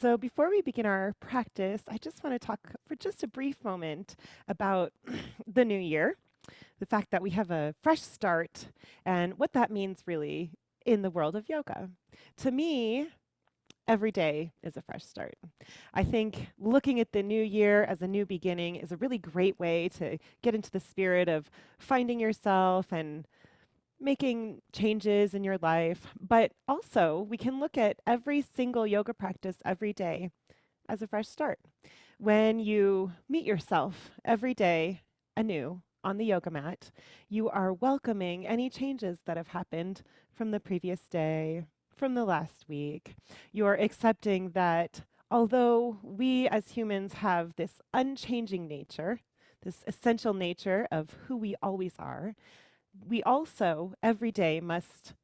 So before we begin our practice, I just want to talk for just a brief moment about the new year, the fact that we have a fresh start, and what that means really in the world of yoga. To me, every day is a fresh start. I think looking at the new year as a new beginning is a really great way to get into the spirit of finding yourself and making changes in your life. But also, we can look at every single yoga practice every day as a fresh start. When you meet yourself every day anew on the yoga mat, you are welcoming any changes that have happened from the previous day, from the last week. You're accepting that although we as humans have this unchanging nature, this essential nature of who we always are, we also every day must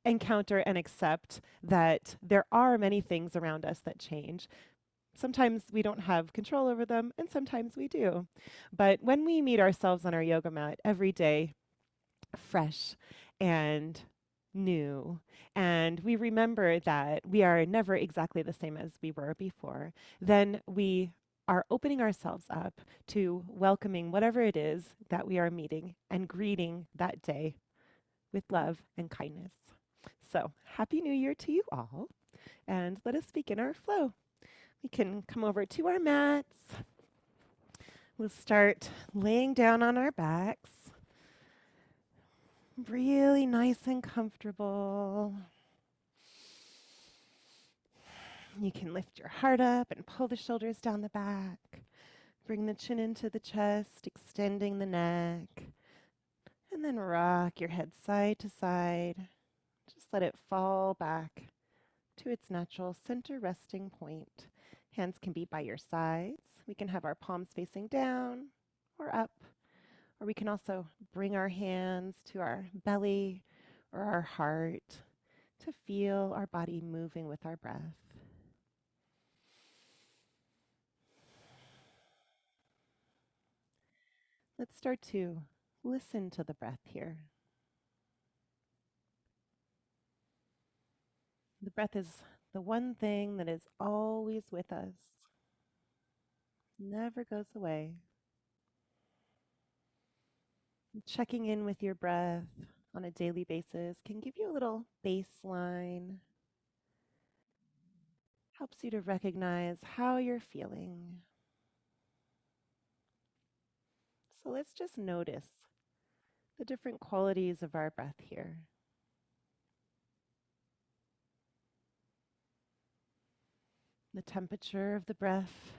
encounter and accept that there are many things around us that change. Sometimes we don't have control over them, and sometimes we do. But when we meet ourselves on our yoga mat every day, fresh and new, and we remember that we are never exactly the same as we were before, then we are opening ourselves up to welcoming whatever it is that we are meeting and greeting that day with love and kindness. So, Happy New Year to you all, and let us begin our flow. We can come over to our mats. We'll start laying down on our backs, really nice and comfortable. You can lift your heart up and pull the shoulders down the back. Bring the chin into the chest, extending the neck. And then rock your head side to side. Just let it fall back to its natural center resting point. Hands can be by your sides. We can have our palms facing down or up, or we can also bring our hands to our belly or our heart to feel our body moving with our breath. Let's start to listen to the breath here. The breath is the one thing that is always with us, never goes away. Checking in with your breath on a daily basis can give you a little baseline, helps you to recognize how you're feeling. So let's just notice the different qualities of our breath here. The temperature of the breath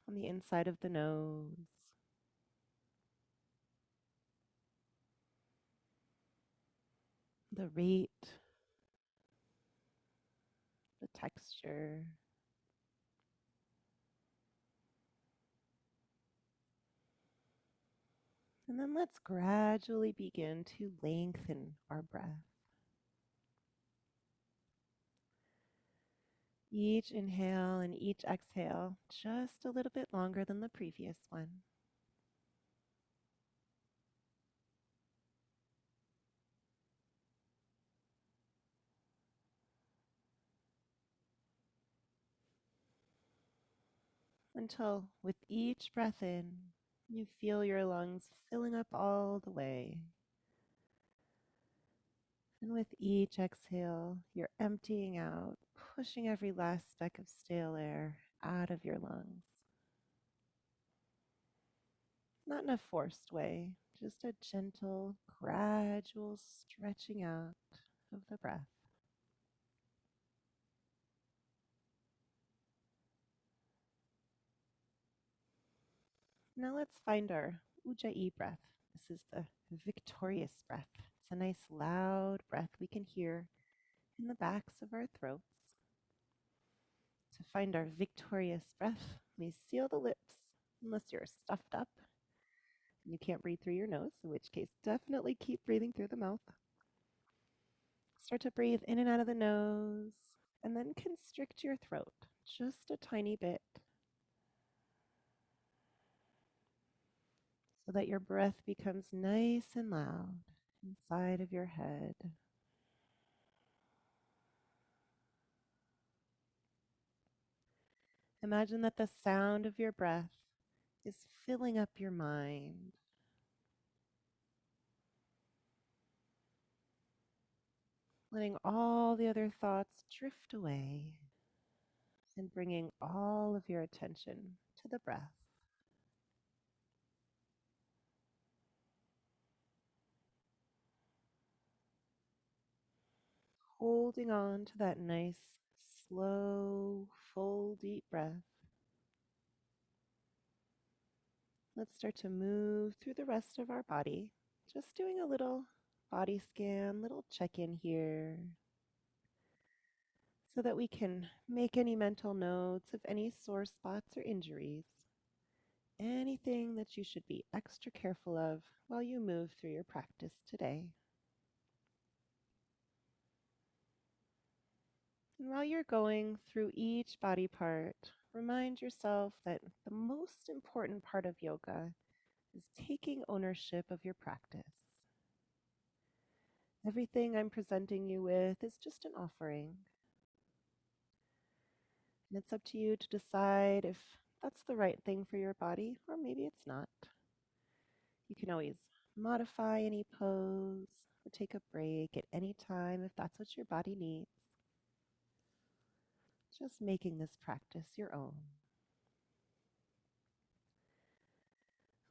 on the inside of the nose. The rate, the texture. And then let's gradually begin to lengthen our breath. Each inhale and each exhale just a little bit longer than the previous one. Until with each breath in, you feel your lungs filling up all the way. And with each exhale, you're emptying out, pushing every last speck of stale air out of your lungs. Not in a forced way, just a gentle, gradual stretching out of the breath. Now let's find our Ujjayi breath. This is the victorious breath. It's a nice loud breath we can hear in the backs of our throats. To find our victorious breath, we seal the lips unless you're stuffed up and you can't breathe through your nose, in which case definitely keep breathing through the mouth. Start to breathe in and out of the nose and then constrict your throat just a tiny bit so that your breath becomes nice and loud inside of your head. Imagine that the sound of your breath is filling up your mind, letting all the other thoughts drift away and bringing all of your attention to the breath. Holding on to that nice, slow, full, deep breath. Let's start to move through the rest of our body. Just doing a little body scan, little check-in here, so that we can make any mental notes of any sore spots or injuries. Anything that you should be extra careful of while you move through your practice today. And while you're going through each body part, remind yourself that the most important part of yoga is taking ownership of your practice. Everything I'm presenting you with is just an offering. And it's up to you to decide if that's the right thing for your body, or maybe it's not. You can always modify any pose or take a break at any time if that's what your body needs. Just making this practice your own.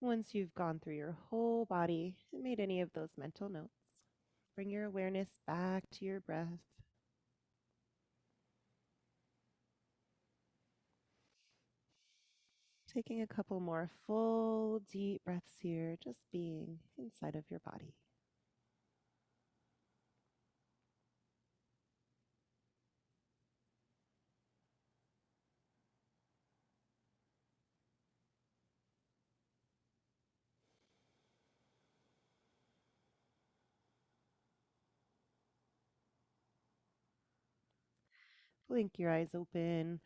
Once you've gone through your whole body and made any of those mental notes, bring your awareness back to your breath. Taking a couple more full, deep breaths here, just being inside of your body. Blink your eyes open.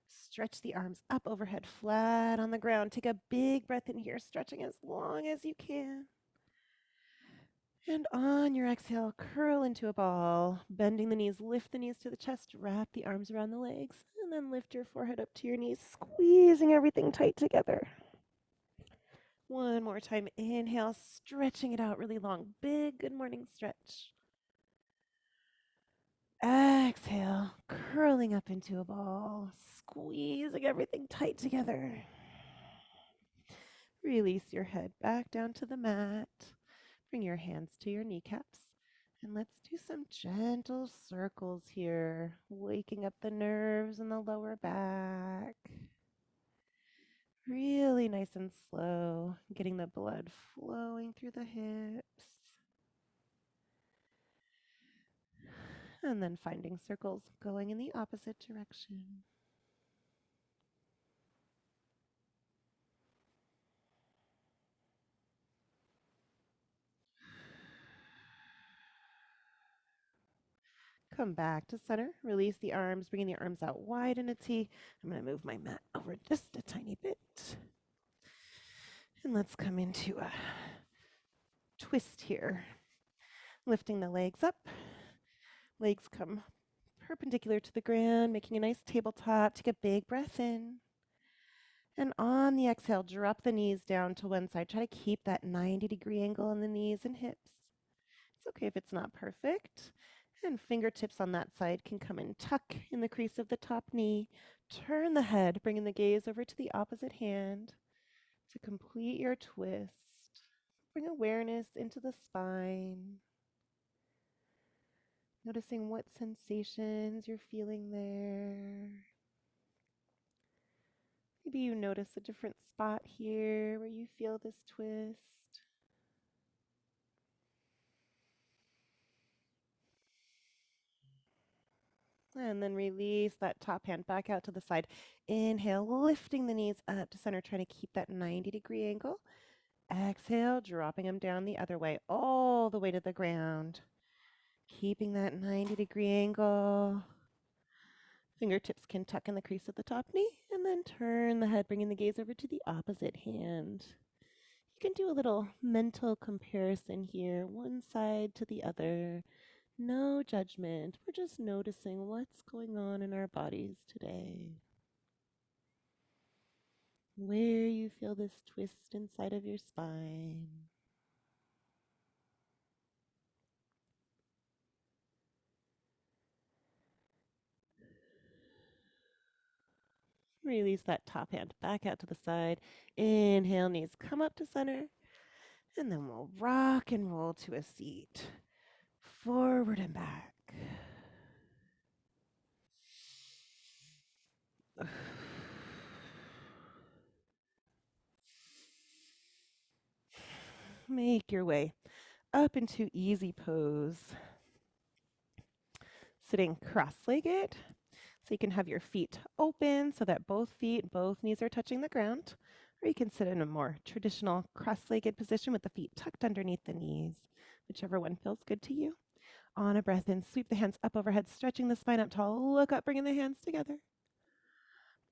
Stretch the arms up overhead, flat on the ground. Take a big breath in here, stretching as long as you can. And on your exhale, curl into a ball, bending the knees, lift the knees to the chest, wrap the arms around the legs, and then lift your forehead up to your knees, squeezing everything tight together. One more time, inhale, stretching it out really long, big good morning stretch. Exhale, curling up into a ball, squeezing everything tight together. Release your head back down to the mat. Bring your hands to your kneecaps. And let's do some gentle circles here, waking up the nerves in the lower back. Really nice and slow, getting the blood flowing through the hips. And then finding circles going in the opposite direction. Come back to center. Release the arms, bringing the arms out wide in a T. I'm going to move my mat over just a tiny bit. And let's come into a twist here. Lifting the legs up. Legs come perpendicular to the ground, making a nice tabletop. Take a big breath in. And on the exhale, drop the knees down to one side. Try to keep that 90-degree angle in the knees and hips. It's okay if it's not perfect. And fingertips on that side can come and tuck in the crease of the top knee. Turn the head, bringing the gaze over to the opposite hand to complete your twist. Bring awareness into the spine. Noticing what sensations you're feeling there. Maybe you notice a different spot here where you feel this twist. And then release that top hand back out to the side. Inhale, lifting the knees up to center, trying to keep that 90-degree angle. Exhale, dropping them down the other way, all the way to the ground. Keeping that 90-degree angle. Fingertips can tuck in the crease of the top knee, and then turn the head, bringing the gaze over to the opposite hand. You can do a little mental comparison here, one side to the other. No judgment. We're just noticing what's going on in our bodies today. where you feel this twist inside of your spine. Release that top hand back out to the side. Inhale, knees come up to center. And then we'll rock and roll to a seat. Forward and back. Make your way up into easy pose. Sitting cross-legged. So you can have your feet open so that both feet, both knees are touching the ground. Or you can sit in a more traditional cross-legged position with the feet tucked underneath the knees, whichever one feels good to you. On a breath in, sweep the hands up overhead, stretching the spine up tall. Look up, bringing the hands together.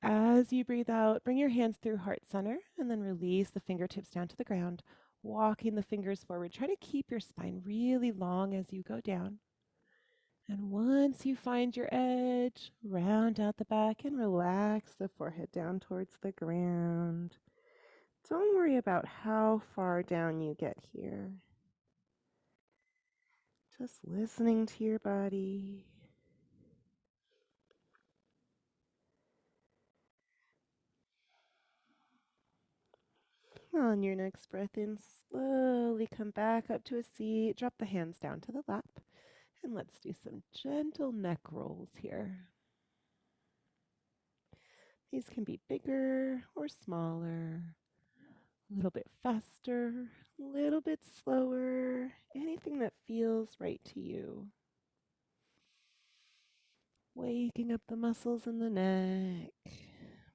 As you breathe out, bring your hands through heart center and then release the fingertips down to the ground, walking the fingers forward. Try to keep your spine really long as you go down. And once you find your edge, round out the back and relax the forehead down towards the ground. Don't worry about how far down you get here. Just listening to your body. On your next breath in, slowly come back up to a seat. Drop the hands down to the lap. And let's do some gentle neck rolls here. These can be bigger or smaller, a little bit faster, a little bit slower, anything that feels right to you. Waking up the muscles in the neck,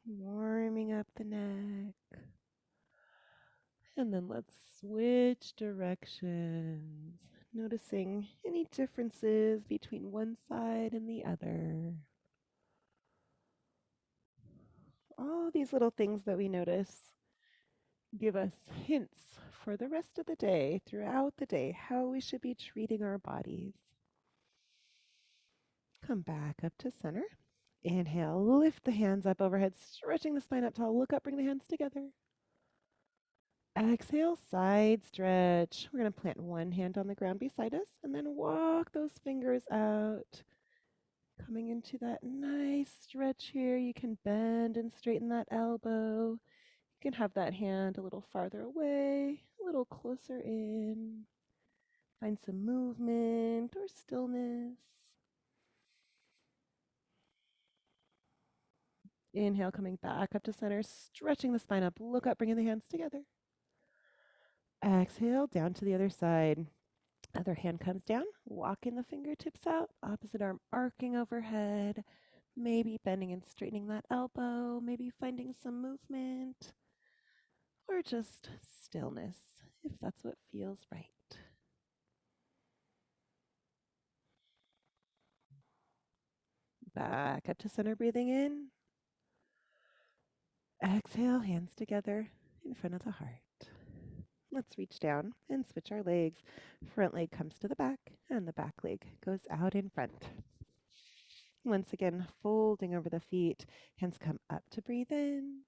warming up the neck. And then let's switch directions, noticing any differences between one side and the other. All these little things that we notice give us hints for the rest of the day, throughout the day, how we should be treating our bodies. Come back up to center. Inhale, lift the hands up overhead, stretching the spine up tall. Look up, bring the hands together. Exhale, side stretch. We're going to plant one hand on the ground beside us and then walk those fingers out. Coming into that nice stretch here. You can bend and straighten that elbow. You can have that hand a little farther away, a little closer in. Find some movement or stillness. Inhale, coming back up to center, stretching the spine up. Look up, bringing the hands together. Exhale, down to the other side. Other hand comes down, walking the fingertips out, opposite arm arcing overhead, maybe bending and straightening that elbow, maybe finding some movement, or just stillness, if that's what feels right. Back up to center, breathing in. Exhale, hands together in front of the heart. Let's reach down and switch our legs. Front leg comes to the back, and the back leg goes out in front. Once again, folding over the feet. Hands come up to breathe in.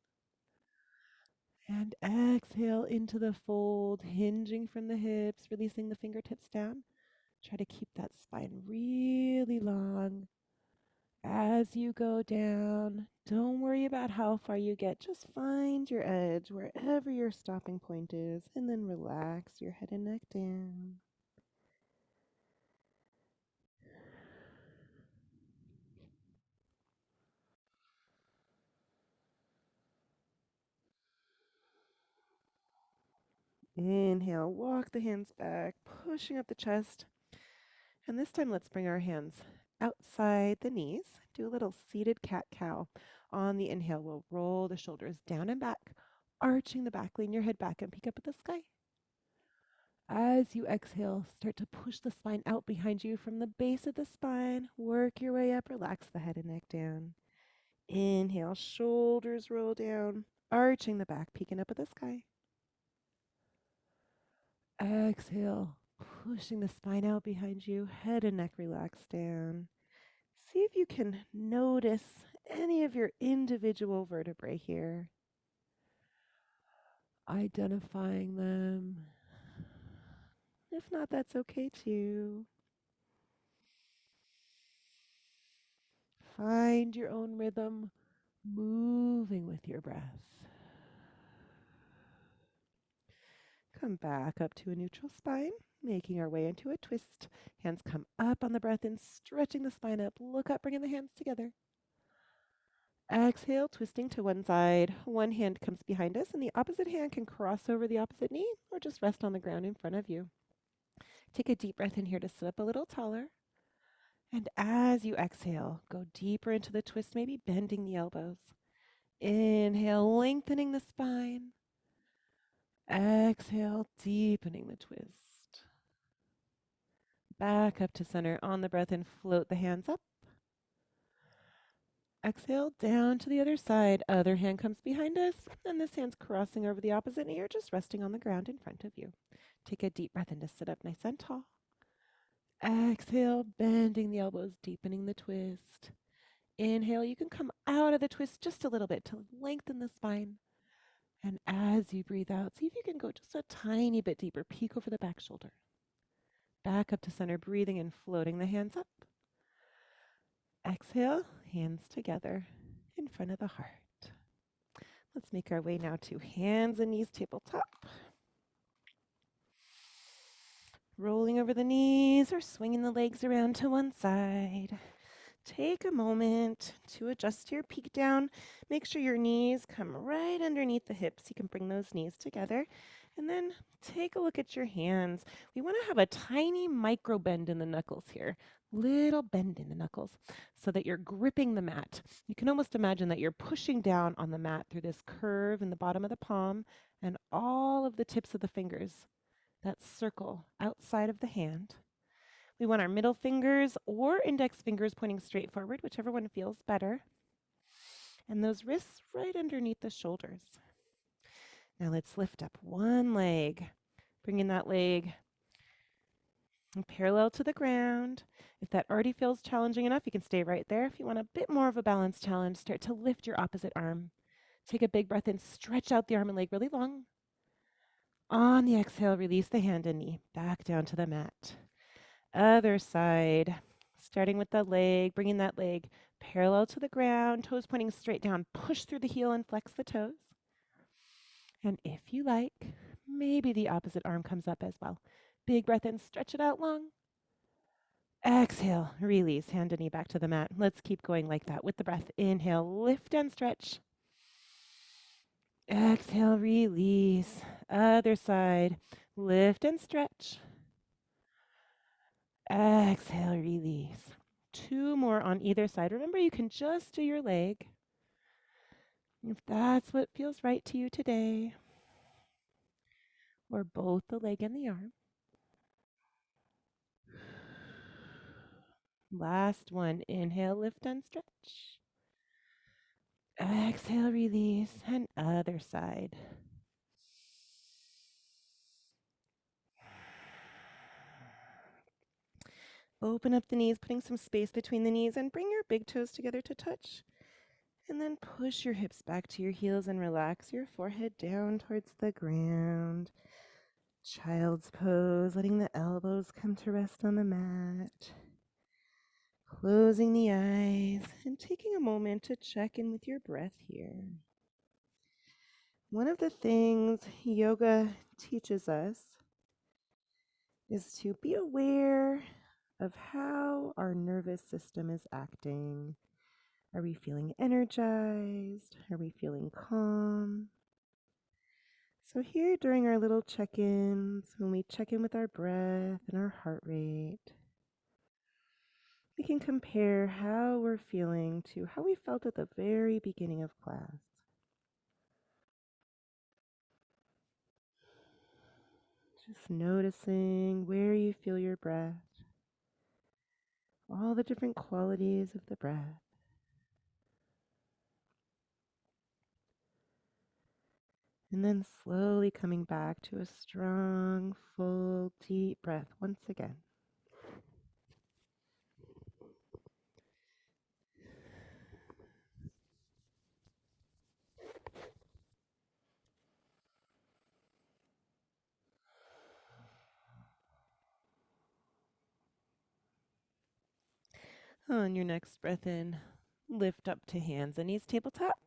And exhale into the fold, hinging from the hips, releasing the fingertips down. Try to keep that spine really long. As you go down, don't worry about how far you get. Just find your edge wherever your stopping point is, and then relax your head and neck down. Inhale, walk the hands back, pushing up the chest. And this time, let's bring our hands outside the knees. Do a little seated cat-cow. On the inhale, we'll roll the shoulders down and back, arching the back, lean your head back and peek up at the sky. As you exhale, start to push the spine out behind you from the base of the spine. Work your way up, relax the head and neck down. Inhale, shoulders roll down, arching the back, peeking up at the sky. Exhale, pushing the spine out behind you, head and neck relax down. See if you can notice any of your individual vertebrae here. identifying them. If not, that's okay too. Find your own rhythm, moving with your breath. Come back up to a neutral spine, making our way into a twist. Hands come up on the breath in, stretching the spine up. Look up, bringing the hands together. Exhale, twisting to one side. One hand comes behind us, and the opposite hand can cross over the opposite knee or just rest on the ground in front of you. Take a deep breath in here to sit up a little taller. And as you exhale, go deeper into the twist, maybe bending the elbows. Inhale, lengthening the spine. Exhale, deepening the twist. Back up to center on the breath and float the hands up. Exhale, down to the other side. Other hand comes behind us, and this hand's crossing over the opposite knee or just resting on the ground in front of you. Take a deep breath in to sit up nice and tall. Exhale, bending the elbows, deepening the twist. Inhale, you can come out of the twist just a little bit to lengthen the spine. And as you breathe out, see if you can go just a tiny bit deeper. Peek over the back shoulder. Back up to center, breathing and floating the hands up. Exhale, hands together in front of the heart. Let's make our way now to hands and knees tabletop. Rolling over the knees or swinging the legs around to one side. Take a moment to adjust your peak down. Make sure your knees come right underneath the hips. You can bring those knees together. And then take a look at your hands. We want to have a tiny micro bend in the knuckles here. Little bend in the knuckles so that you're gripping the mat. You can almost imagine that you're pushing down on the mat through this curve in the bottom of the palm and all of the tips of the fingers. That circle outside of the hand. We want our middle fingers or index fingers pointing straight forward, whichever one feels better. And those wrists right underneath the shoulders. Now let's lift up one leg, bringing that leg parallel to the ground. If that already feels challenging enough, you can stay right there. If you want a bit more of a balance challenge, start to lift your opposite arm. Take a big breath in, stretch out the arm and leg really long. On the exhale, release the hand and knee back down to the mat. Other side, starting with the leg, bringing that leg parallel to the ground, toes pointing straight down. Push through the heel and flex the toes. And if you like, maybe the opposite arm comes up as well. Big breath in, stretch it out long. Exhale, release, hand and knee back to the mat. Let's keep going like that with the breath. Inhale, lift and stretch. Exhale, release. Other side, lift and stretch. Exhale, release. Two more on either side. Remember, you can just do your leg. If that's what feels right to you today, or both the leg and the arm. Last one. Inhale, lift and stretch. Exhale, release, and other side. Open up the knees, putting some space between the knees, and bring your big toes together to touch. And then push your hips back to your heels and relax your forehead down towards the ground. Child's pose, letting the elbows come to rest on the mat. Closing the eyes and taking a moment to check in with your breath here. One of the things yoga teaches us is to be aware of how our nervous system is acting. Are we feeling energized? Are we feeling calm? So here during our little check-ins, when we check in with our breath and our heart rate, we can compare how we're feeling to how we felt at the very beginning of class. Just noticing where you feel your breath, all the different qualities of the breath. And then slowly coming back to a strong, full, deep breath once again. On your next breath in, lift up to hands and knees, tabletop.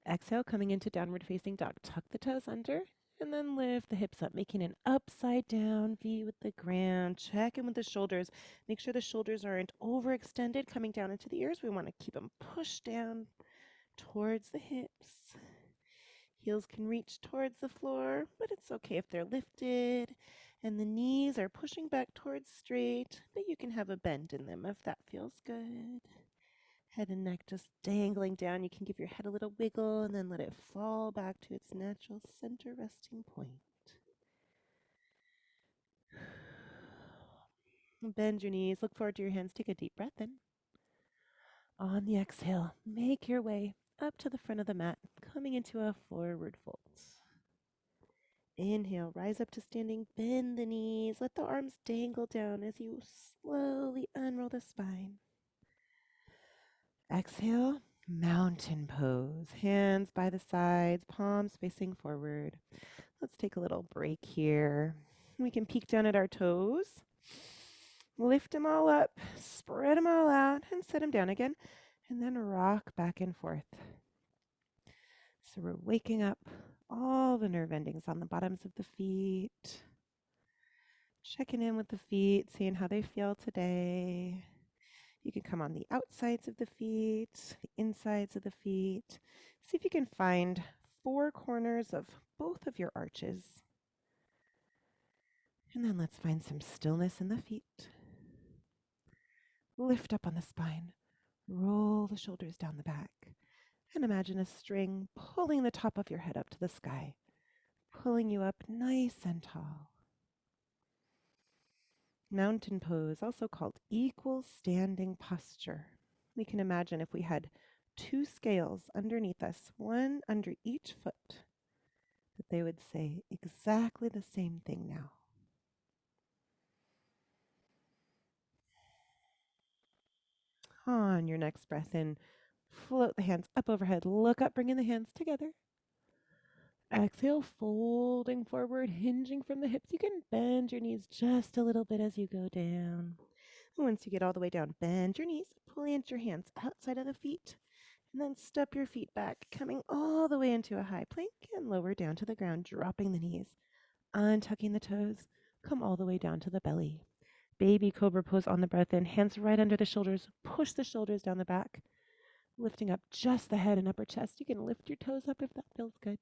Exhale, coming into downward facing dog. Tuck the toes under and then lift the hips up, making an upside down V with the ground. Check in with the shoulders. Make sure the shoulders aren't overextended, coming down into the ears. We want to keep them pushed down towards the hips. Heels can reach towards the floor, but it's okay if they're lifted. And the knees are pushing back towards straight, but you can have a bend in them if that feels good. Head and neck just dangling down. You can give your head a little wiggle and then let it fall back to its natural center resting point. Bend your knees. Look forward to your hands. Take a deep breath in. On the exhale, make your way up to the front of the mat, coming into a forward fold. Inhale, rise up to standing, bend the knees, let the arms dangle down as you slowly unroll the spine. Exhale, mountain pose, hands by the sides, palms facing forward. Let's take a little break here. We can peek down at our toes, lift them all up, spread them all out, and set them down again, and then rock back and forth. So we're waking up all the nerve endings on the bottoms of the feet. Checking in with the feet, seeing how they feel today. You can come on the outsides of the feet, the insides of the feet. See if you can find four corners of both of your arches. And then let's find some stillness in the feet. Lift up on the spine. Roll the shoulders down the back. And imagine a string pulling the top of your head up to the sky, pulling you up nice and tall. Mountain pose, also called equal standing posture. We can imagine if we had two scales underneath us, one under each foot, that they would say exactly the same thing now. On your next breath in, float the hands up overhead, look up, bringing the hands together. Exhale, folding forward, hinging from the hips. You can bend your knees just a little bit as you go down. Once you get all the way down, bend your knees, plant your hands outside of the feet, and then step your feet back, coming all the way into a high plank and lower down to the ground, dropping the knees, untucking the toes, come all the way down to the belly. Baby Cobra pose on the breath in, hands right under the shoulders, push the shoulders down the back, lifting up just the head and upper chest. You can lift your toes up if that feels good.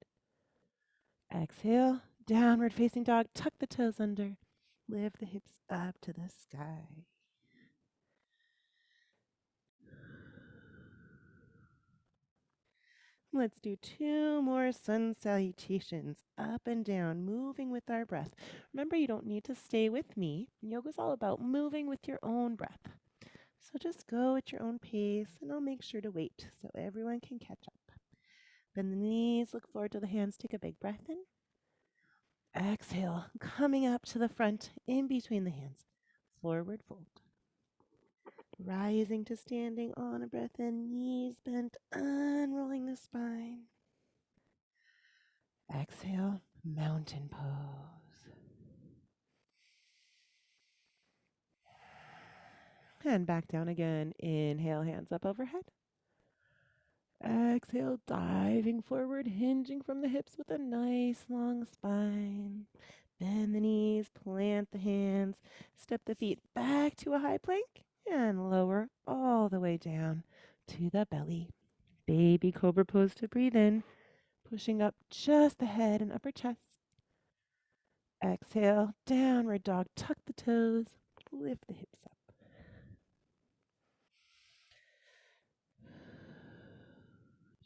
Exhale, downward facing dog, tuck the toes under, lift the hips up to the sky. Let's do two more sun salutations, up and down, moving with our breath. Remember, you don't need to stay with me. Yoga's all about moving with your own breath. So just go at your own pace, and I'll make sure to wait so everyone can catch up. Bend the knees, look forward to the hands, take a big breath in. Exhale, coming up to the front, in between the hands, forward fold. Rising to standing on a breath in, knees bent, unrolling the spine. Exhale, mountain pose. And back down again. Inhale, hands up overhead. Exhale, diving forward, hinging from the hips with a nice long spine. Bend the knees, plant the hands, step the feet back to a high plank, and lower all the way down to the belly. Baby Cobra pose to breathe in, pushing up just the head and upper chest. Exhale, downward dog, tuck the toes, lift the hips up.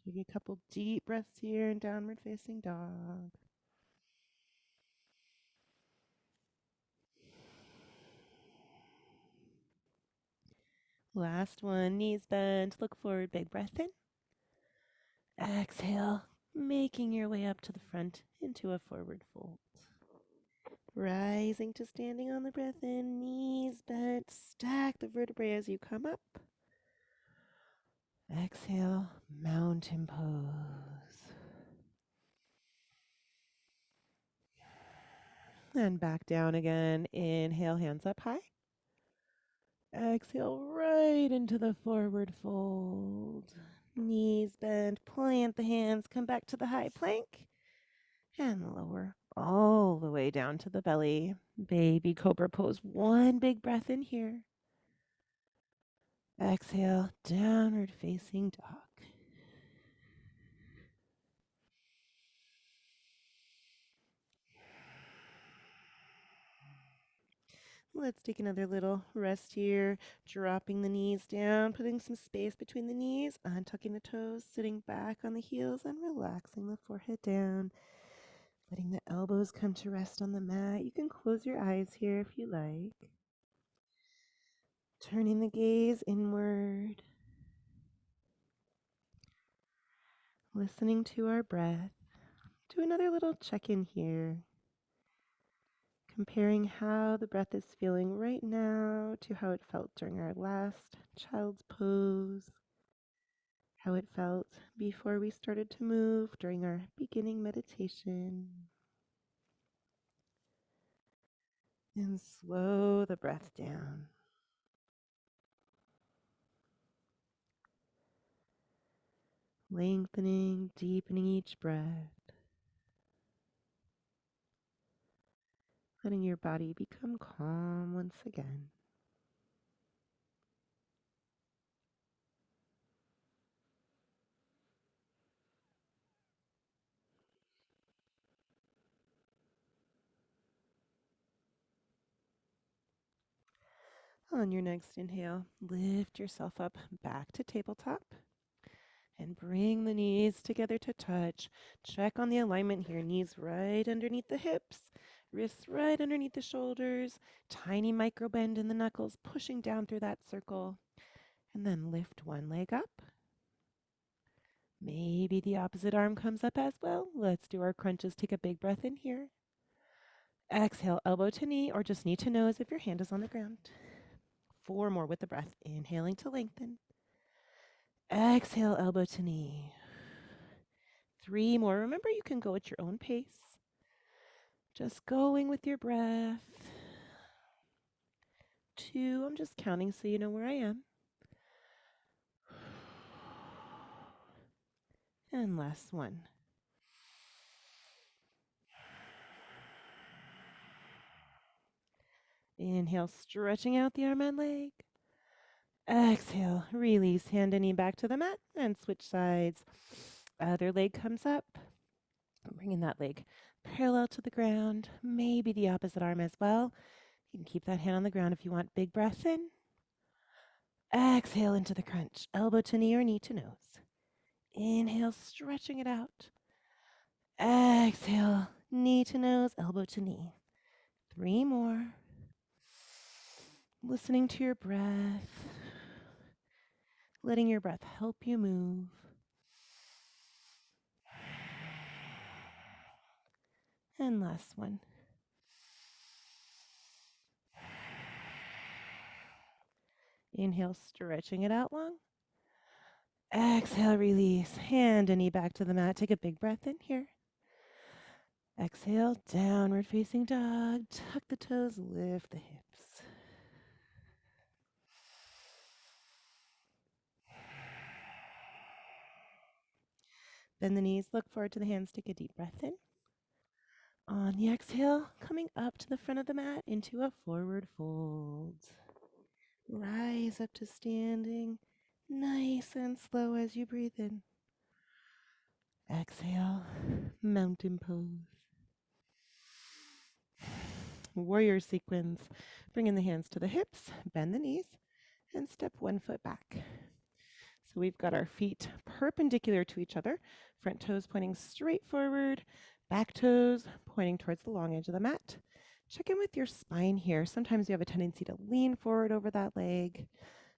Take a couple deep breaths here in downward facing dog. Last one, knees bent, look forward, big breath in. Exhale, making your way up to the front into a forward fold. Rising to standing on the breath in, knees bent, stack the vertebrae as you come up. Exhale, mountain pose. And back down again. Inhale, hands up high. Exhale right into the forward fold. Knees bend, plant the hands, come back to the high plank, and lower all the way down to the belly. Baby Cobra pose. One big breath in here. Exhale, downward facing dog. Let's take another little rest here, dropping the knees down, putting some space between the knees, untucking the toes, sitting back on the heels, and relaxing the forehead down, letting the elbows come to rest on the mat. You can close your eyes here if you like. Turning the gaze inward, listening to our breath. Do another little check-in here. Comparing how the breath is feeling right now to how it felt during our last child's pose, how it felt before we started to move during our beginning meditation. And slow the breath down. Lengthening, deepening each breath. Letting your body become calm once again. On your next inhale, lift yourself up back to tabletop and bring the knees together to touch. Check on the alignment here. Knees right underneath the hips, wrists right underneath the shoulders, tiny micro bend in the knuckles, pushing down through that circle. And then lift one leg up. Maybe the opposite arm comes up as well. Let's do our crunches. Take a big breath in here. Exhale, elbow to knee or just knee to nose if your hand is on the ground. 4 more with the breath. Inhaling to lengthen. Exhale, elbow to knee. 3 more. Remember, you can go at your own pace. Just going with your breath. 2, I'm just counting so you know where I am. And last 1. Inhale, stretching out the arm and leg. Exhale, release, hand and knee back to the mat and switch sides. Other leg comes up. Bringing that leg parallel to the ground, maybe the opposite arm as well. You can keep that hand on the ground if you want. Big breath in. Exhale into the crunch, elbow to knee or knee to nose. Inhale, stretching it out. Exhale, knee to nose, elbow to knee. 3 more. Listening to your breath, letting your breath help you move. And last one. Inhale, stretching it out long. Exhale, release. Hand and knee back to the mat. Take a big breath in here. Exhale, downward facing dog. Tuck the toes, lift the hips. Bend the knees, look forward to the hands. Take a deep breath in. On the exhale, coming up to the front of the mat into a forward fold. Rise up to standing, nice and slow as you breathe in. Exhale, mountain pose. Warrior sequence. Bring in the hands to the hips, bend the knees, and step 1 foot back. So we've got our feet perpendicular to each other, front toes pointing straight forward, back toes pointing towards the long edge of the mat. Check in with your spine here. Sometimes you have a tendency to lean forward over that leg,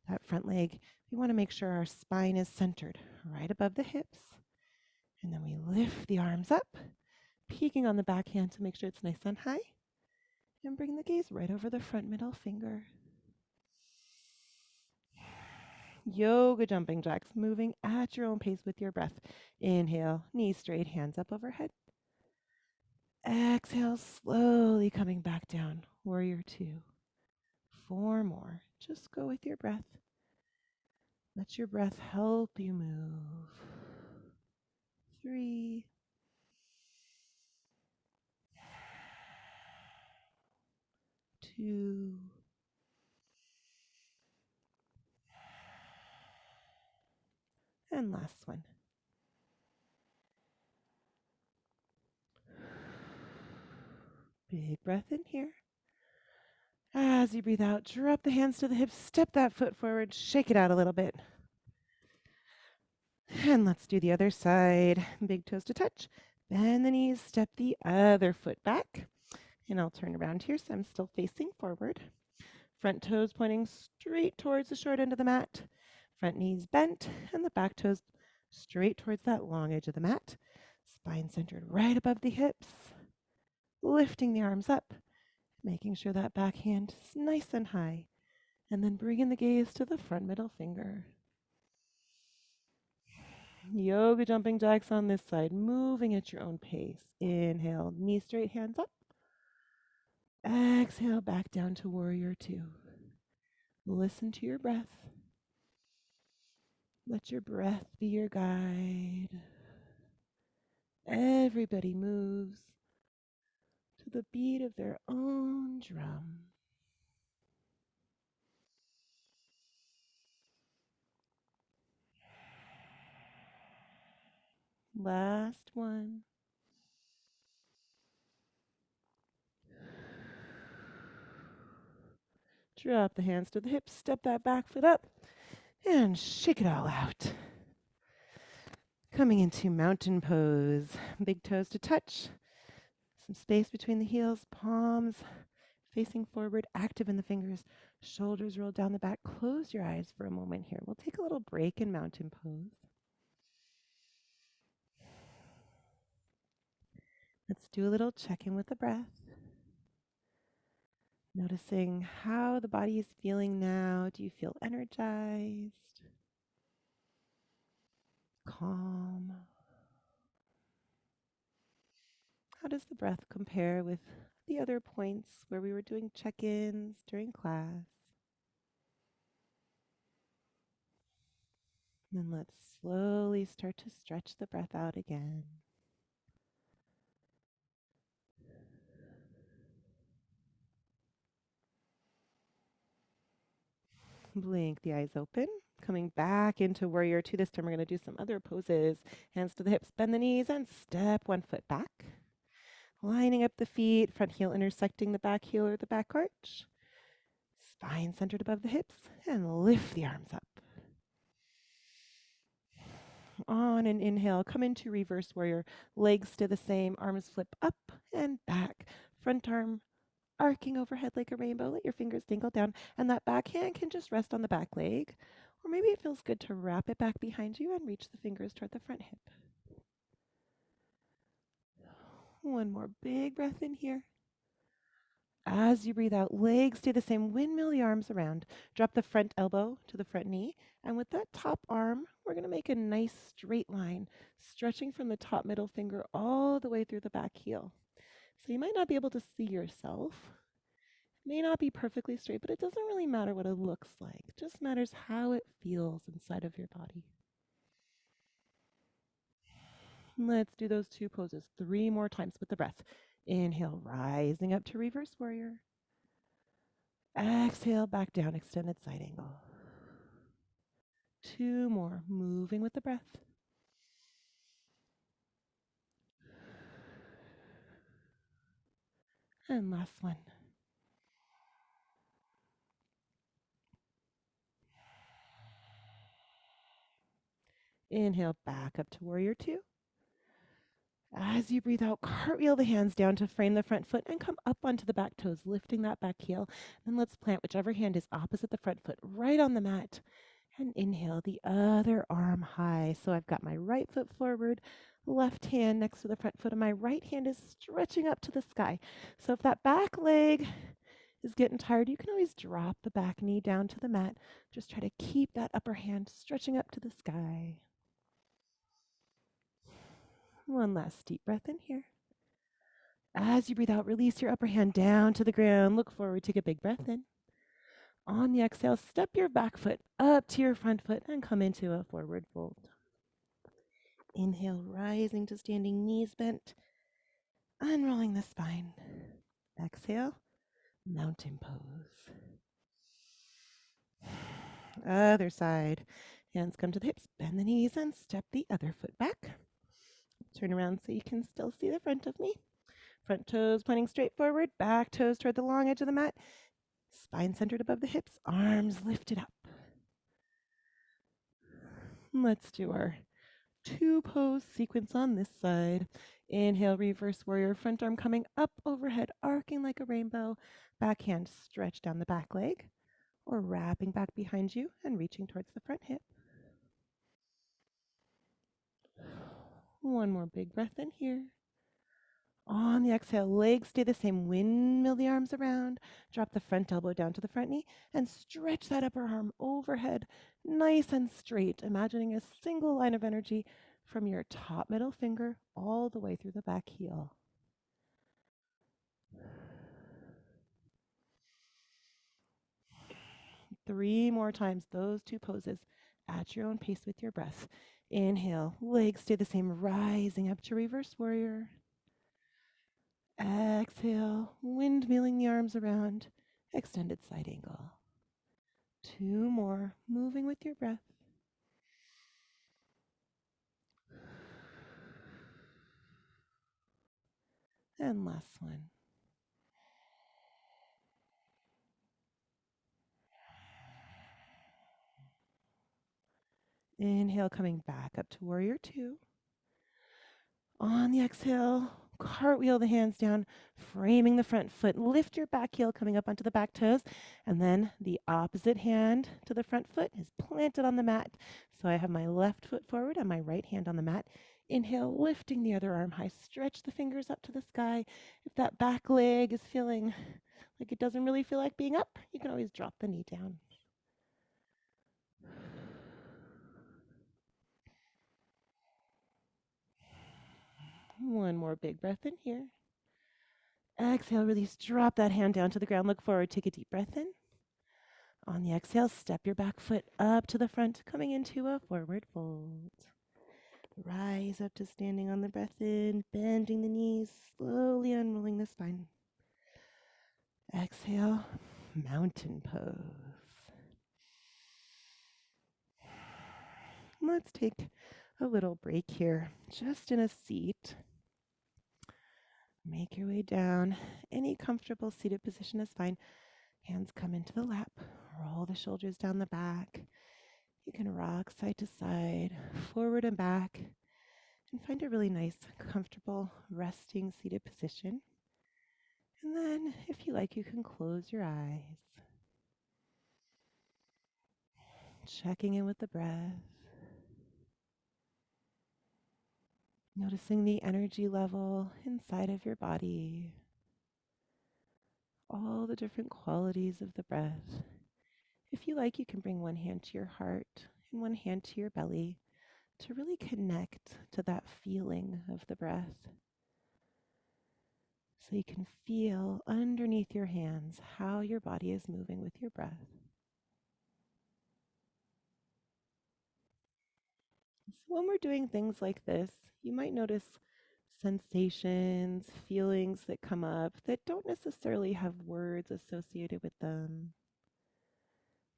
that front leg. We want to make sure our spine is centered right above the hips. And then we lift the arms up, peeking on the back hand to make sure it's nice and high. And bring the gaze right over the front middle finger. Yoga jumping jacks, moving at your own pace with your breath. Inhale, knees straight, hands up overhead. Exhale, slowly coming back down. Warrior 2. 4 more. Just go with your breath. Let your breath help you move. 3, 2, and last one. Big breath in here. As you breathe out, drop the hands to the hips, step that foot forward, shake it out a little bit. And let's do the other side. Big toes to touch. Bend the knees, step the other foot back. And I'll turn around here so I'm still facing forward. Front toes pointing straight towards the short end of the mat. Front knees bent and the back toes straight towards that long edge of the mat. Spine centered right above the hips. Lifting the arms up, making sure that back hand is nice and high. And then bringing the gaze to the front middle finger. Yoga jumping jacks on this side, moving at your own pace. Inhale, knee straight, hands up. Exhale, back down to warrior 2. Listen to your breath. Let your breath be your guide. Everybody moves to the beat of their own drum. Last one. Drop the hands to the hips, step that back foot up, and shake it all out. Coming into mountain pose. Big toes to touch. Some space between the heels, palms facing forward, active in the fingers, shoulders rolled down the back. Close your eyes for a moment here. We'll take a little break in mountain pose. Let's do a little check-in with the breath. Noticing how the body is feeling now. Do you feel energized? Calm? How does the breath compare with the other points where we were doing check-ins during class? And then let's slowly start to stretch the breath out again. Blink the eyes open. Coming back into warrior 2. This time we're going to do some other poses. Hands to the hips, bend the knees, and step one foot back. Lining up the feet, front heel intersecting the back heel or the back arch. Spine centered above the hips, and lift the arms up. On an inhale, come into reverse warrior. Legs stay the same, arms flip up and back. Front arm arcing overhead like a rainbow. Let your fingers dangle down, and that back hand can just rest on the back leg. Or maybe it feels good to wrap it back behind you and reach the fingers toward the front hip. One more big breath in here. As you breathe out, legs stay the same. Windmill the arms around. Drop the front elbow to the front knee. And with that top arm, we're going to make a nice straight line, stretching from the top middle finger all the way through the back heel. So you might not be able to see yourself. It may not be perfectly straight, but it doesn't really matter what it looks like. It just matters how it feels inside of your body. Let's do those 2 poses 3 more times with the breath. Inhale, rising up to reverse warrior. Exhale, back down, extended side angle. 2 more, moving with the breath. And last one. Inhale, back up to warrior 2. As you breathe out, cartwheel the hands down to frame the front foot and come up onto the back toes, lifting that back heel. And let's plant whichever hand is opposite the front foot right on the mat. And inhale the other arm high. So I've got my right foot forward, left hand next to the front foot, and my right hand is stretching up to the sky. So if that back leg is getting tired, you can always drop the back knee down to the mat. Just try to keep that upper hand stretching up to the sky. One last deep breath in here. As you breathe out, release your upper hand down to the ground. Look forward, take a big breath in. On the exhale, step your back foot up to your front foot and come into a forward fold. Inhale, rising to standing, knees bent, unrolling the spine. Exhale, mountain pose. Other side. Hands come to the hips, bend the knees and step the other foot back. Turn around so you can still see the front of me. Front toes pointing straight forward, back toes toward the long edge of the mat. Spine centered above the hips, arms lifted up. Let's do our 2-pose sequence on this side. Inhale, reverse warrior, front arm coming up overhead, arcing like a rainbow. Back hand stretch down the back leg, or wrapping back behind you and reaching towards the front hip. One more big breath in here. On the exhale, legs stay the same. Windmill the arms around. Drop the front elbow down to the front knee and stretch that upper arm overhead, nice and straight, imagining a single line of energy from your top middle finger all the way through the back heel. Three more times, those 2 poses at your own pace with your breath. Inhale, legs stay the same, rising up to reverse warrior. Exhale, windmilling the arms around, extended side angle. 2 more, moving with your breath. And last one. Inhale, coming back up to warrior 2. On the exhale, cartwheel the hands down, framing the front foot. Lift your back heel coming up onto the back toes. And then the opposite hand to the front foot is planted on the mat. So I have my left foot forward and my right hand on the mat. Inhale, lifting the other arm high. Stretch the fingers up to the sky. If that back leg is feeling like it doesn't really feel like being up, you can always drop the knee down. One more big breath in here. Exhale, release, drop that hand down to the ground, look forward, take a deep breath in. On the exhale, step your back foot up to the front, coming into a forward fold. Rise up to standing on the breath in, bending the knees, slowly unrolling the spine. Exhale, mountain pose. Let's take a little break here, just in a seat. Make your way down. Any comfortable seated position is fine. Hands come into the lap. Roll the shoulders down the back. You can rock side to side, forward and back, and find a really nice, comfortable, resting seated position. And then, if you like, you can close your eyes. Checking in with the breath. Noticing the energy level inside of your body. All the different qualities of the breath. If you like, you can bring one hand to your heart and one hand to your belly to really connect to that feeling of the breath. So you can feel underneath your hands how your body is moving with your breath. So when we're doing things like this, you might notice sensations, feelings that come up that don't necessarily have words associated with them.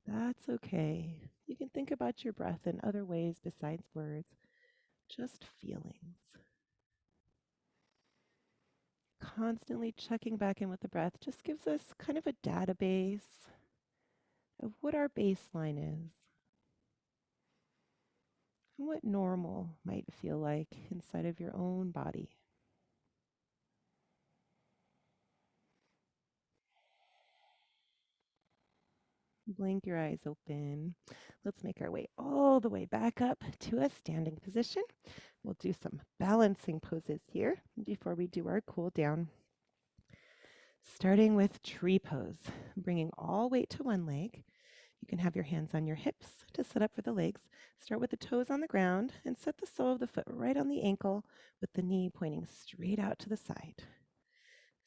That's okay. You can think about your breath in other ways besides words, just feelings. Constantly checking back in with the breath just gives us kind of a database of what our baseline is and what normal might feel like inside of your own body. Blink your eyes open. Let's make our way all the way back up to a standing position. We'll do some balancing poses here before we do our cool down. Starting with tree pose, bringing all weight to one leg. You can have your hands on your hips to set up for the legs. Start with the toes on the ground and set the sole of the foot right on the ankle with the knee pointing straight out to the side.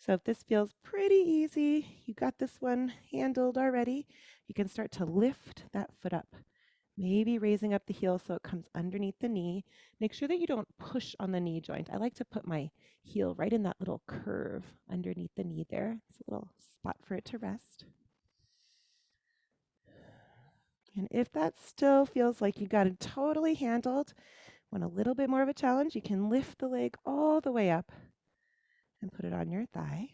So if this feels pretty easy, you got this one handled already, you can start to lift that foot up. Maybe raising up the heel so it comes underneath the knee. Make sure that you don't push on the knee joint. I like to put my heel right in that little curve underneath the knee there. It's a little spot for it to rest. And if that still feels like you got it totally handled, want a little bit more of a challenge, you can lift the leg all the way up and put it on your thigh.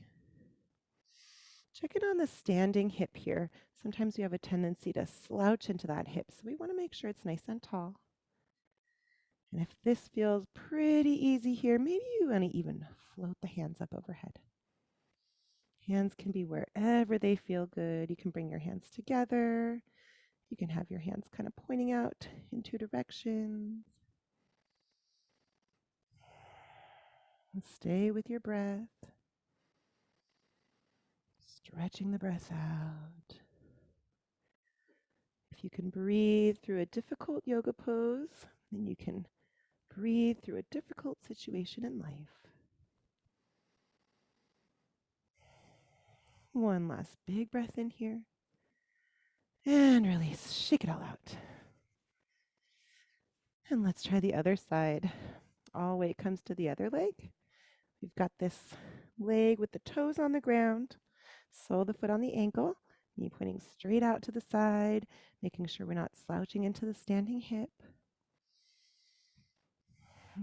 Check in on the standing hip here. Sometimes we have a tendency to slouch into that hip, so we want to make sure it's nice and tall. And if this feels pretty easy here, maybe you want to even float the hands up overhead. Hands can be wherever they feel good. You can bring your hands together. You can have your hands kind of pointing out in two directions. And stay with your breath. Stretching the breath out. If you can breathe through a difficult yoga pose, then you can breathe through a difficult situation in life. One last big breath in here. And release. Shake it all out. And let's try the other side. All weight comes to the other leg. We've got this leg with the toes on the ground, sole the foot on the ankle, knee pointing straight out to the side, making sure we're not slouching into the standing hip.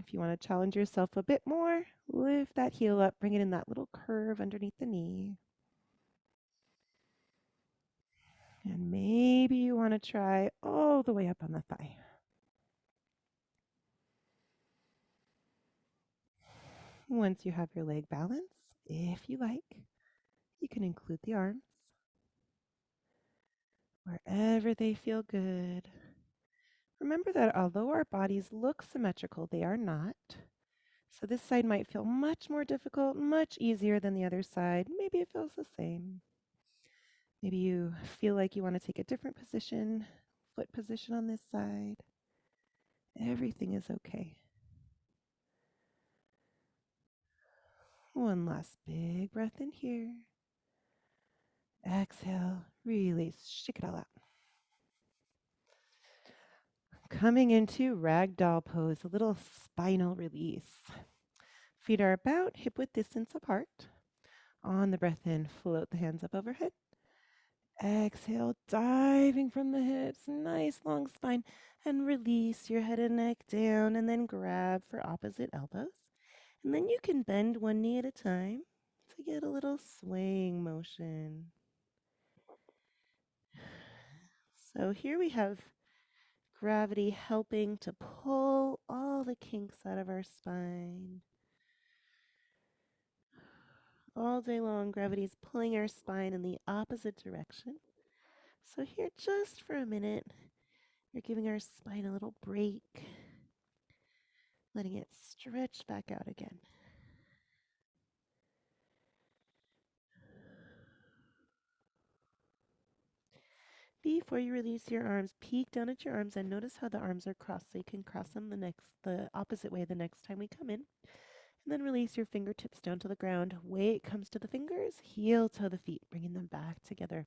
If you want to challenge yourself a bit more, lift that heel up, bring it in that little curve underneath the knee. And maybe you want to try all the way up on the thigh. Once you have your leg balanced, if you like, you can include the arms wherever they feel good. Remember that although our bodies look symmetrical, they are not. So this side might feel much more difficult, much easier than the other side. Maybe it feels the same. Maybe you feel like you want to take a different position, foot position on this side. Everything is okay. One last big breath in here. Exhale, release, shake it all out. Coming into Ragdoll Pose, a little spinal release. Feet are about hip width distance apart. On the breath in, float the hands up overhead. Exhale, diving from the hips, nice long spine, and release your head and neck down, and then grab for opposite elbows. And then you can bend one knee at a time to get a little swaying motion. So here we have gravity helping to pull all the kinks out of our spine. All day long, gravity is pulling our spine in the opposite direction. So here, just for a minute, we're giving our spine a little break, letting it stretch back out again. Before you release your arms, peek down at your arms and notice how the arms are crossed, so you can cross them the opposite way the next time we come in. And then release your fingertips down to the ground. Weight comes to the fingers, heel toe the feet, bringing them back together.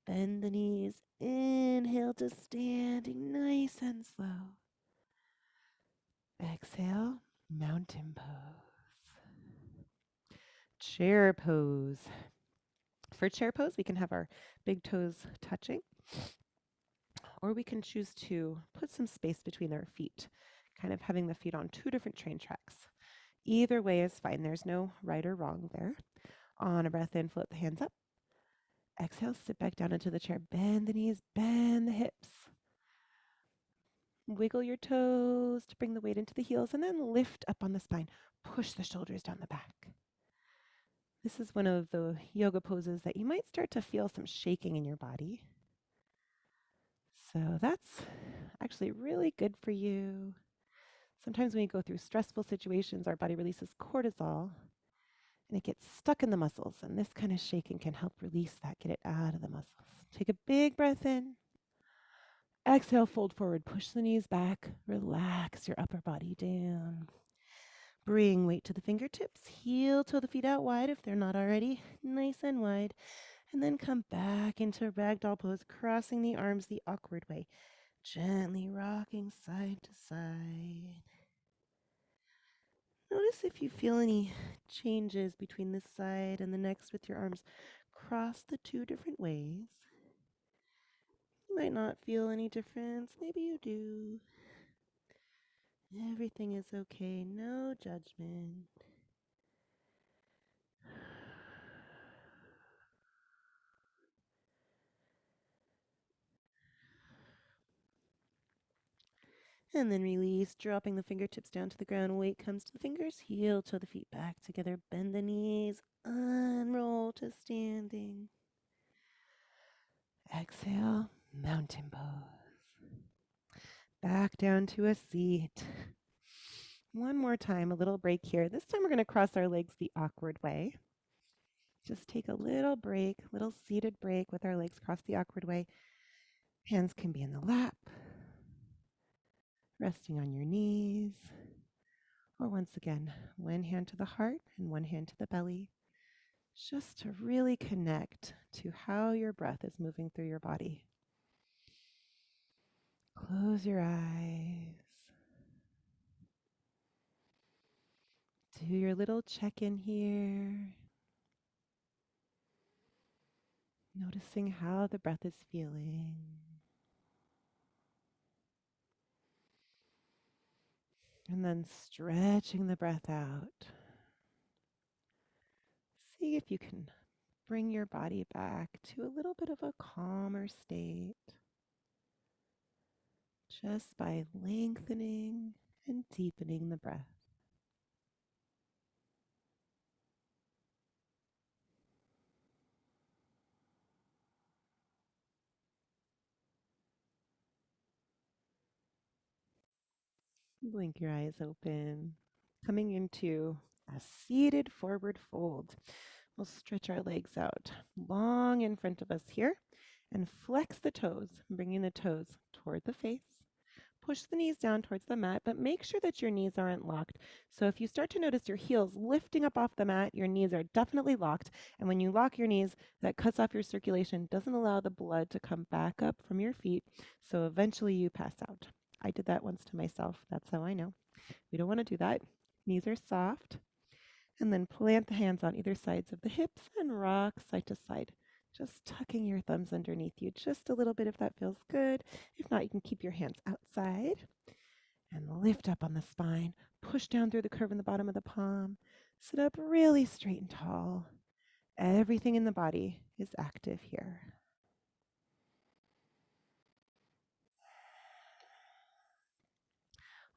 Bend the knees, inhale to standing nice and slow. Exhale, mountain pose. Chair pose. For chair pose, we can have our big toes touching, or we can choose to put some space between our feet, kind of having the feet on two different train tracks. Either way is fine. There's no right or wrong there. On a breath in, float the hands up. Exhale, sit back down into the chair. Bend the knees, bend the hips. Wiggle your toes to bring the weight into the heels, and then lift up on the spine. Push the shoulders down the back. This is one of the yoga poses that you might start to feel some shaking in your body. So that's actually really good for you. Sometimes when we go through stressful situations, our body releases cortisol and it gets stuck in the muscles. And this kind of shaking can help release that, get it out of the muscles. Take a big breath in. Exhale, fold forward, push the knees back, relax your upper body down. Bring weight to the fingertips. Heel toe the feet out wide if they're not already. Nice and wide. And then come back into Ragdoll Pose, crossing the arms the awkward way. Gently rocking side to side. Notice if you feel any changes between this side and the next with your arms crossed the two different ways. You might not feel any difference. Maybe you do. Everything is okay. No judgment. And then release, dropping the fingertips down to the ground. Weight comes to the fingers. Heel toe the feet back together. Bend the knees. Unroll to standing. Exhale, mountain pose. Back down to a seat. One more time, a little break here. This time we're going to cross our legs the awkward way. Just take a little break, little seated break with our legs crossed the awkward way. Hands can be in the lap, resting on your knees. Or once again, one hand to the heart and one hand to the belly. Just to really connect to how your breath is moving through your body. Close your eyes. Do your little check-in here. Noticing how the breath is feeling. And then stretching the breath out. See if you can bring your body back to a little bit of a calmer state. Just by lengthening and deepening the breath. Blink your eyes open. Coming into a seated forward fold. We'll stretch our legs out long in front of us here and flex the toes, bringing the toes toward the face. Push the knees down towards the mat, but make sure that your knees aren't locked. So if you start to notice your heels lifting up off the mat, your knees are definitely locked. And when you lock your knees, that cuts off your circulation, doesn't allow the blood to come back up from your feet. So eventually you pass out. I did that once to myself. That's how I know. We don't want to do that. Knees are soft. And then plant the hands on either sides of the hips and rock side to side. Just tucking your thumbs underneath you just a little bit if that feels good. If not, you can keep your hands outside and lift up on the spine. Push down through the curve in the bottom of the palm. Sit up really straight and tall. Everything in the body is active here.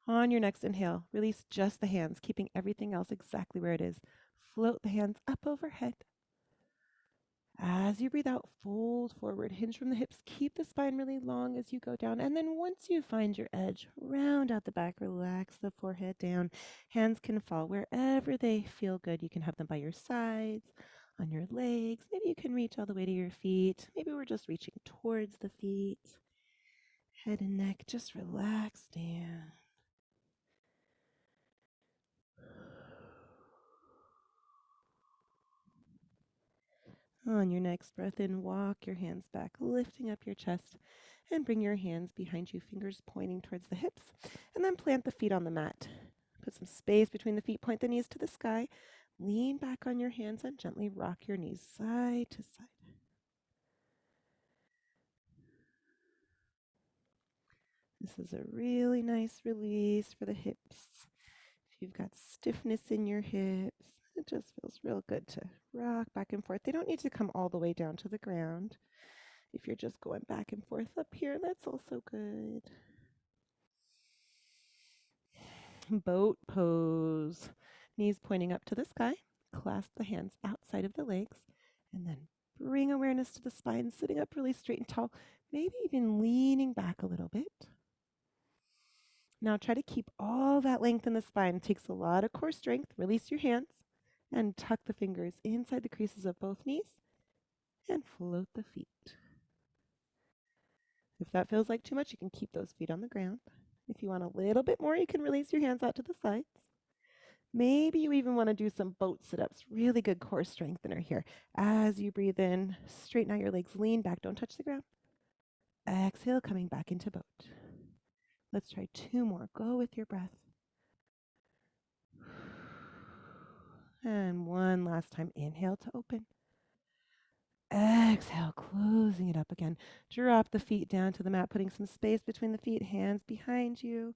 On your next inhale, release just the hands, keeping everything else exactly where it is. Float the hands up overhead. As you breathe out, fold forward, hinge from the hips, keep the spine really long as you go down. And then once you find your edge, round out the back, relax the forehead down. Hands can fall wherever they feel good. You can have them by your sides, on your legs. Maybe you can reach all the way to your feet. Maybe we're just reaching towards the feet. Head and neck, just relax down. On your next breath in, walk your hands back, lifting up your chest, and bring your hands behind you, fingers pointing towards the hips, and then plant the feet on the mat. Put some space between the feet, point the knees to the sky, lean back on your hands, and gently rock your knees side to side. This is a really nice release for the hips. If you've got stiffness in your hips, it just feels real good to rock back and forth. They don't need to come all the way down to the ground. If you're just going back and forth up here, that's also good. Boat pose. Knees pointing up to the sky. Clasp the hands outside of the legs. And then bring awareness to the spine, sitting up really straight and tall. Maybe even leaning back a little bit. Now try to keep all that length in the spine. It takes a lot of core strength. Release your hands and tuck the fingers inside the creases of both knees and float the feet. If that feels like too much, you can keep those feet on the ground. If you want a little bit more, you can release your hands out to the sides. Maybe you even want to do some boat sit-ups. Really good core strengthener here. As you breathe in, straighten out your legs, lean back, don't touch the ground. Exhale, coming back into boat. Let's try 2 more. Go with your breath. And one last time. Inhale to open. Exhale, closing it up again. Drop the feet down to the mat, putting some space between the feet, hands behind you.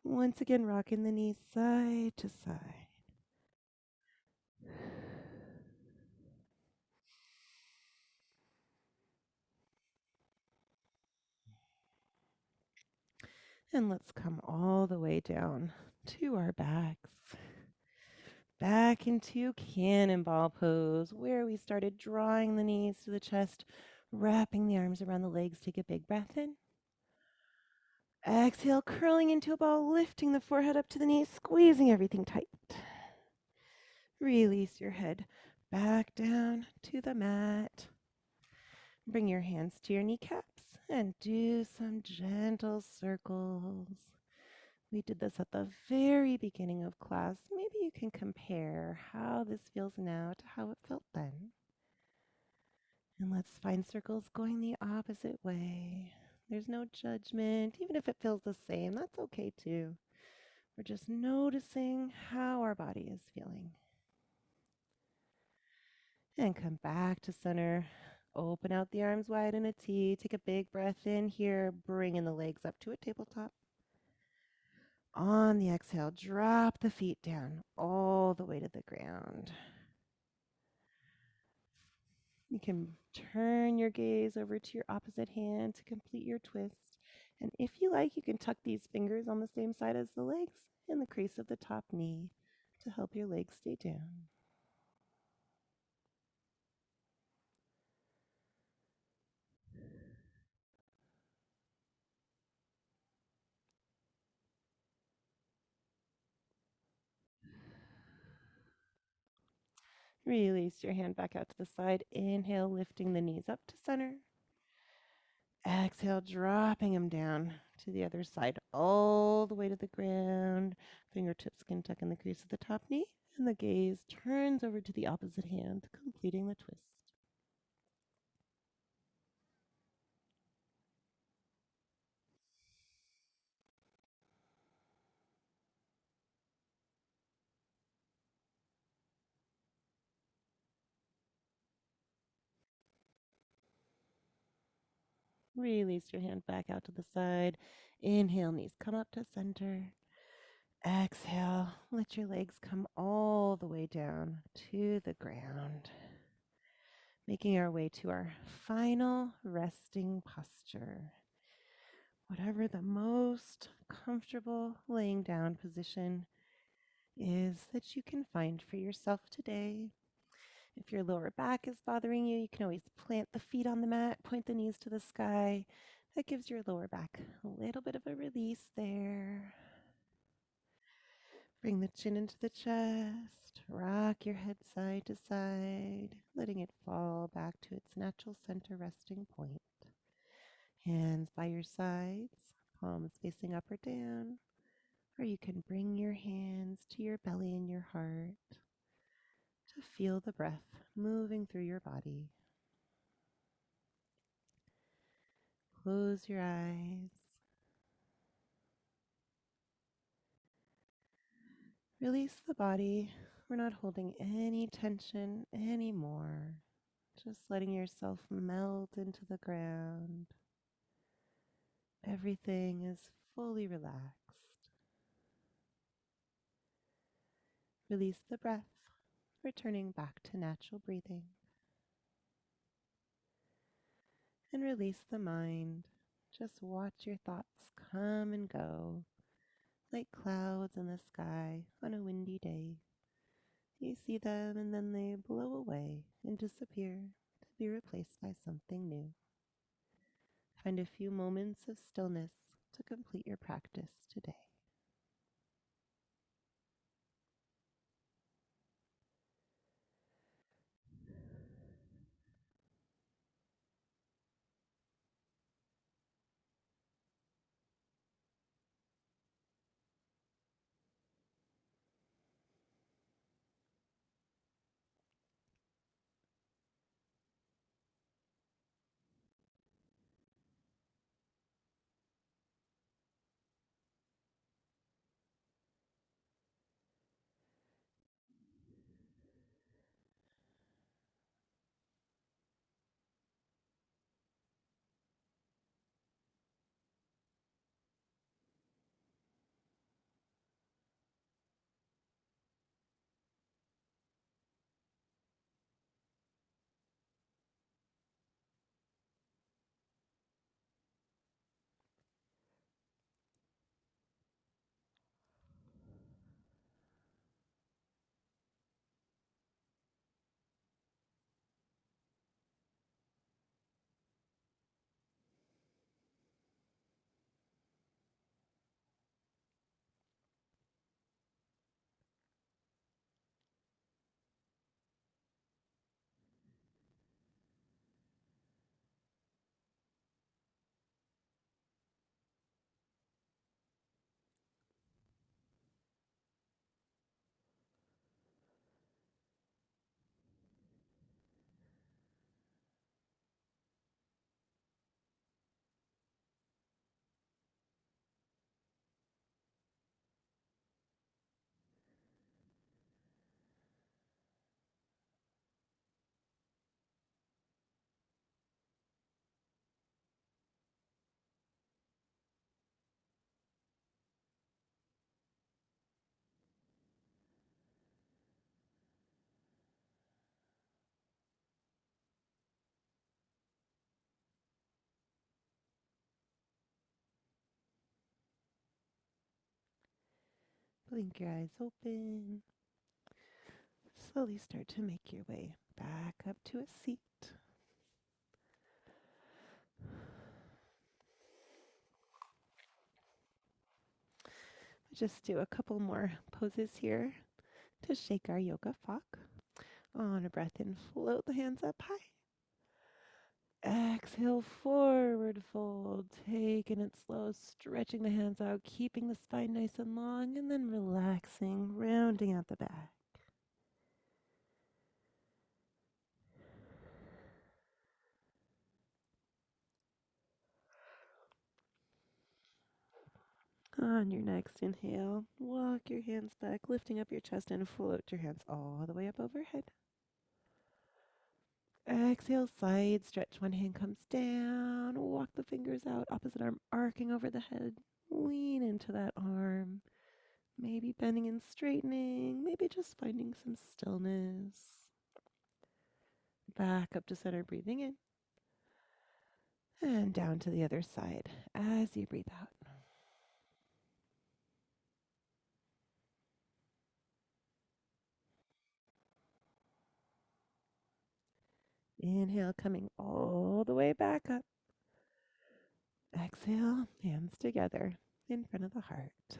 Once again, rocking the knees side to side. And let's come all the way down to our backs. Back into Cannonball Pose, where we started drawing the knees to the chest, wrapping the arms around the legs. Take a big breath in. Exhale, curling into a ball, lifting the forehead up to the knees, squeezing everything tight. Release your head back down to the mat. Bring your hands to your kneecaps and do some gentle circles. We did this at the very beginning of class. Maybe you can compare how this feels now to how it felt then. And let's find circles going the opposite way. There's no judgment. Even if it feels the same, that's okay too. We're just noticing how our body is feeling. And come back to center. Open out the arms wide in a T. Take a big breath in here, bringing the legs up to a tabletop. On the exhale, drop the feet down all the way to the ground. You can turn your gaze over to your opposite hand to complete your twist. And if you like, you can tuck these fingers on the same side as the legs in the crease of the top knee to help your legs stay down. Release your hand back out to the side. Inhale, lifting the knees up to center. Exhale, dropping them down to the other side, all the way to the ground. Fingertips can tuck in the crease of the top knee, and the gaze turns over to the opposite hand, completing the twist. Release your hand back out to the side. Inhale, knees come up to center. Exhale, let your legs come all the way down to the ground. Making our way to our final resting posture. Whatever the most comfortable laying down position is that you can find for yourself today. If your lower back is bothering you, you can always plant the feet on the mat, point the knees to the sky. That gives your lower back a little bit of a release there. Bring the chin into the chest, rock your head side to side, letting it fall back to its natural center resting point. Hands by your sides, palms facing up or down, or you can bring your hands to your belly and your heart to feel the breath moving through your body. Close your eyes. Release the body. We're not holding any tension anymore. Just letting yourself melt into the ground. Everything is fully relaxed. Release the breath, returning back to natural breathing. And release the mind. Just watch your thoughts come and go like clouds in the sky on a windy day. You see them and then they blow away and disappear to be replaced by something new. Find a few moments of stillness to complete your practice today. Blink your eyes open. Slowly start to make your way back up to a seat. Just do a couple more poses here to shake our yoga fuck. On a breath in, float the hands up high. Exhale, forward fold. Taking it slow, stretching the hands out, keeping the spine nice and long, and then relaxing, rounding out the back. On your next inhale, walk your hands back, lifting up your chest and float your hands all the way up overhead. Exhale, side stretch. One hand comes down. Walk the fingers out. Opposite arm arcing over the head. Lean into that arm. Maybe bending and straightening. Maybe just finding some stillness. Back up to center, breathing in. And down to the other side as you breathe out. Inhale, coming all the way back up. Exhale, hands together in front of the heart.